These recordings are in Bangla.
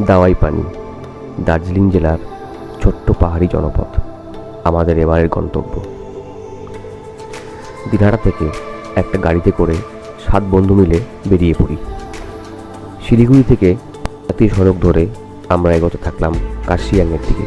দাওয়াই পানি, দার্জিলিং জেলার ছোট্ট পাহাড়ি জনপদ আমাদের এবারের গন্তব্য। দিনহাটা থেকে একটা গাড়িতে করে 7 বন্ধু মিলে বেরিয়ে পড়ি। শিলিগুড়ি থেকে জাতীয় সড়ক ধরে আমরা এগোতে থাকলাম কার্শিয়াংয়ের দিকে।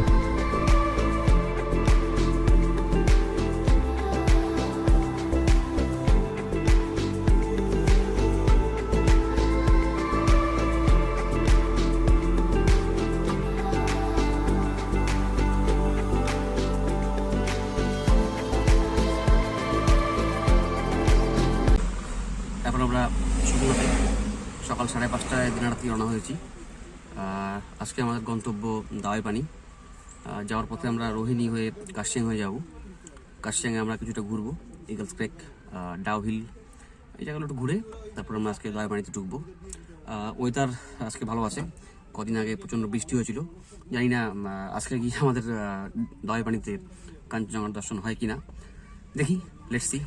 এখন আমরা শুকনোতে সকাল 5:30টায় দিনহাটা থেকে রওনা হয়েছি। আজকে আমাদের গন্তব্য দাওয়াই পানি। যাওয়ার পথে আমরা রোহিণী হয়ে কার্শিয়াং হয়ে যাব। কার্শিয়াংয়ে আমরা কিছুটা ঘুরবো, ইগলস ক্রেক, ডাউ হিল, এই জায়গাগুলো একটু ঘুরে তারপর আমরা আজকে দাওয়াই পানিতে ঢুকবো। ওয়েদার আজকে ভালো আছে, কদিন আগে প্রচণ্ড বৃষ্টি হয়েছিল। জানি না আজকে গিয়ে আমাদের দাওয়াই পানিতে কাঞ্চনজঙ্ঘার দর্শন হয় কি না, দেখি, লেটস সি।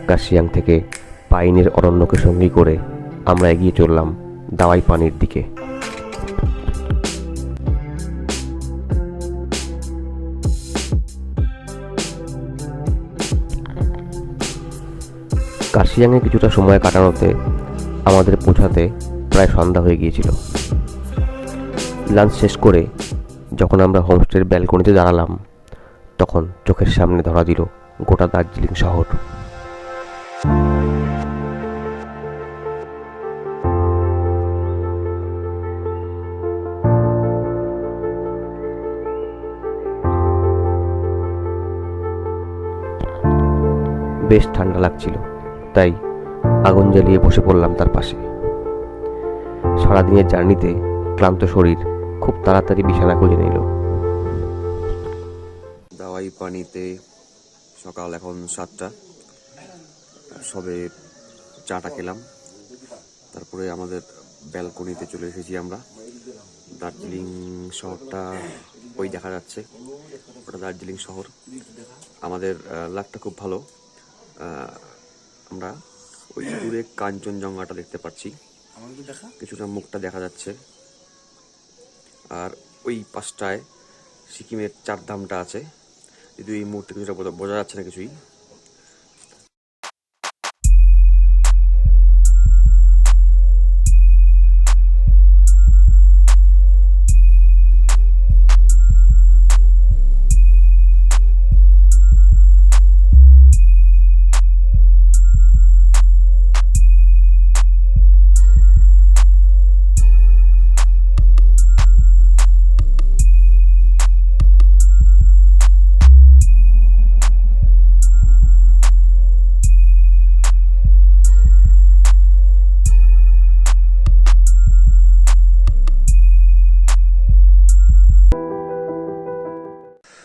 কার্শিয়াং থেকে পাইনের অরণ্যকে সঙ্গী করে আমরা এগিয়ে চললাম দাওয়াই পানির দিকে। কার্শিয়াংয়ে কিছুটা সময় কাটানোতে আমাদের পৌঁছাতে প্রায় সন্ধ্যা হয়ে গিয়েছিল। লাঞ্চ শেষ করে যখন আমরা হোমস্টের ব্যালকনিতে দাঁড়ালাম, তখন চোখের সামনে ধরা দিল গোটা দার্জিলিং শহর। বেশ ঠান্ডা লাগছিল, তাই আগুন জ্বালিয়ে বসে পড়লাম তার পাশে। সারাদিনের জার্নিতে ক্লান্ত শরীর খুব তাড়াতাড়ি বিছানা খুঁজে নিল। দাওয়াই পানিতে সকাল এখন 7টা, সবে চাটা খেলাম, তারপরে আমাদের ব্যালকনিতে চলে এসেছি আমরা। দার্জিলিং শহরটা ওই দেখা যাচ্ছে, ওটা দার্জিলিং শহর। আমাদের লাকটা খুব ভালো, আমরা ওই দূরে কাঞ্চনজঙ্ঘাটা দেখতে পাচ্ছি, কিছুটা মুখটা দেখা যাচ্ছে। আর ওই পাশটায় সিকিমের 4 ধামটা আছে, যদি এই মুহূর্তে কিছুটা বোঝা যাচ্ছে না কিছুই।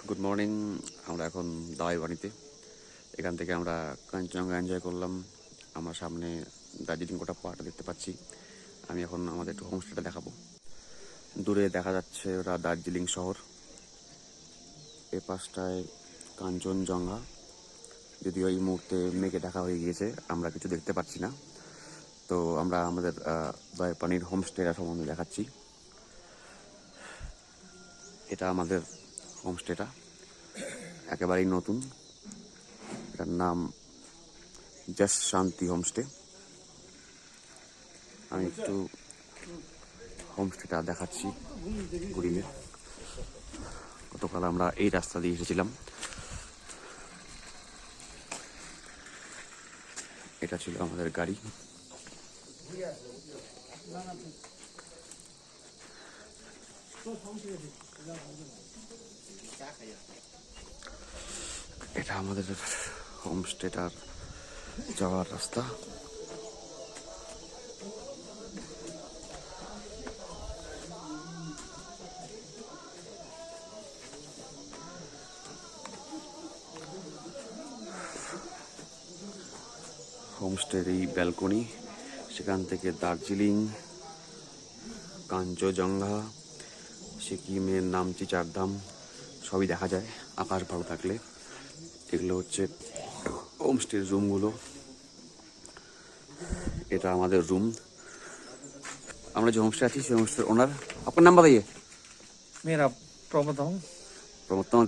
গুড মর্নিং, আমরা এখন দাওয়াই পানিতে। এখান থেকে আমরা কাঞ্চনজঙ্ঘা এনজয় করলাম। আমার সামনে দার্জিলিং গোটা পাহাড়টা দেখতে পাচ্ছি। আমি এখন আমাদের একটু হোমস্টেটা দেখাবো। দূরে দেখা যাচ্ছে ওরা দার্জিলিং শহর, এ পাশটায় কাঞ্চনজঙ্ঘা, যদিও এই মুহূর্তে মেঘে ঢাকা হয়ে গিয়েছে, আমরা কিছু দেখতে পাচ্ছি না। তো আমরা আমাদের দাওয়াই পানির হোমস্টেটা সম্বন্ধে দেখাচ্ছি। এটা আমাদের হোমস্টেটা, একেবারেই নতুন। এটার নাম জাস্ট শান্তি হোমস্টে। আমি একটু হোমস্টেটা দেখাচ্ছি ঘুরিয়ে। গতকাল আমরা এই রাস্তা দিয়ে এসেছিলাম। এটা ছিল আমাদের গাড়ি। এটা আমাদের হোমস্টেটার যাওয়ার রাস্তা। হোমস্টের এই ব্যালকনি, সেখান থেকে দার্জিলিং, কাঞ্চনজঙ্ঘা, সিকিমের নামচি চারধাম সবই দেখা যায় আকাশ ভালো থাকলে। এগুলো হচ্ছে হোমস্টের রুমগুলো। এটা আমাদের রুম। আমরা যে হোমস্টে আছি সেই হোমস্টের ওনার। আপনার नाम बताइए। मेरा प्रमोद हूँ।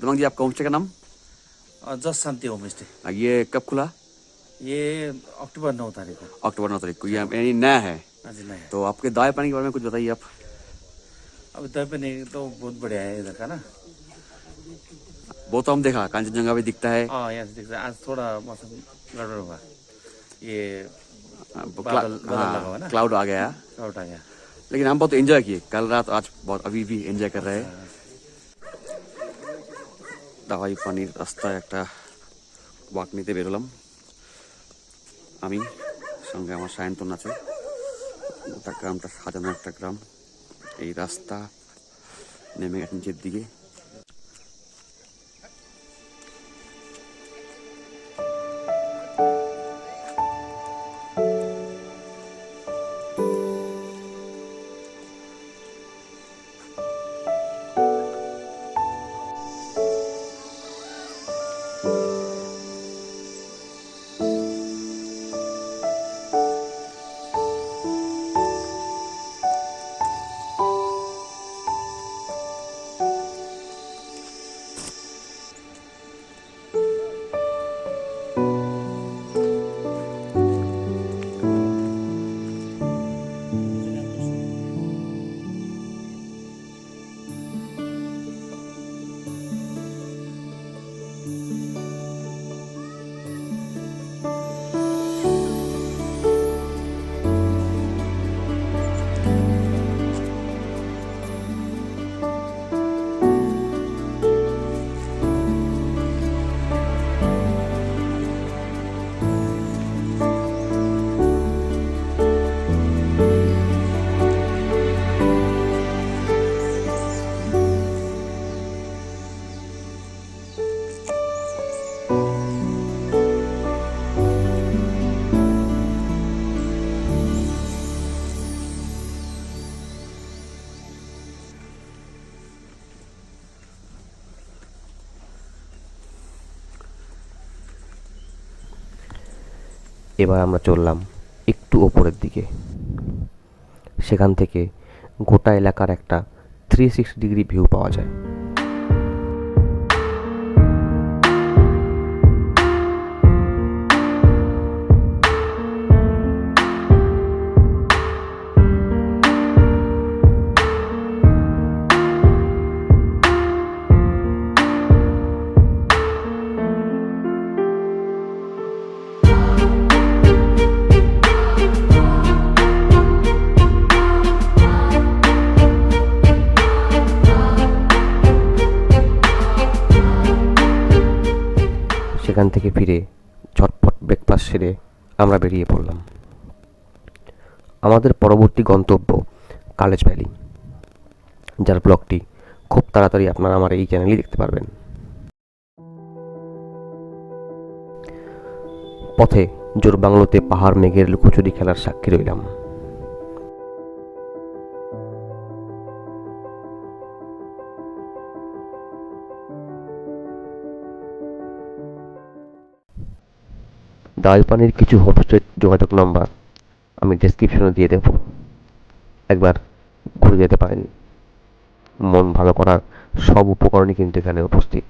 तमंग जी, आपका होमस्टे का नाम? जस्ट शांति होम स्टे। ये कब खुला? ये अक्टूबर 9 तारीख को। अक्टूबर 9 तारीख को। ये यानी नया है। हाँ जी नया। तो आपके दाएं पानी के बारे में कुछ बताइए आप। अभी तक पे नहीं तो बहुत बढ़िया है इधर का ना। वो तो हम देखा, कांचनजंगा भी दिखता है। हाँ यहाँ से दिखता है। आज थोड़ा मौसम गड़बड़ हुआ, ये बादल लगा हुआ ना, क्लाउड आ गया। क्लाउड आ गया। लेकिन हम बहुत एंजॉय किए कल रात, आज बहुत अभी भी एंजॉय कर रहे हैं। দাওয়াই পানির রাস্তায় একটা ওয়াক নিতে বেরোলাম আমি, সঙ্গে আমার সায়ন্তন আছে। গোটা গ্রামটা সাজানো একটা গ্রাম। এই রাস্তা নেমে গেছে নিচের দিকে। এবার আমরা চললাম একটু ওপরের দিকে। সেখান থেকে গোটা এলাকার একটা 360 ডিগ্রি ভিউ পাওয়া যায়। সেখান থেকে ফিরে ঝটপট ব্রেকফাস্ট সেরে আমরা বেরিয়ে পড়লাম। আমাদের পরবর্তী গন্তব্য কালেজ ভ্যালি, যার ব্লগটি খুব তাড়াতাড়ি আপনারা আমার এই চ্যানেলেই দেখতে পারবেন। পথে জোরবাংলোতে পাহাড় মেঘের লুকোচুরি খেলার সাক্ষী রইলাম। দাওয়াই পানির কিছু হোমস্টের যোগাযোগ নম্বর আমি ডেসক্রিপশনে দিয়ে দেব, একবার ঘুরে যেতে পারেন। মন ভালো করার সব উপকরণই কিন্তু এখানে উপস্থিত।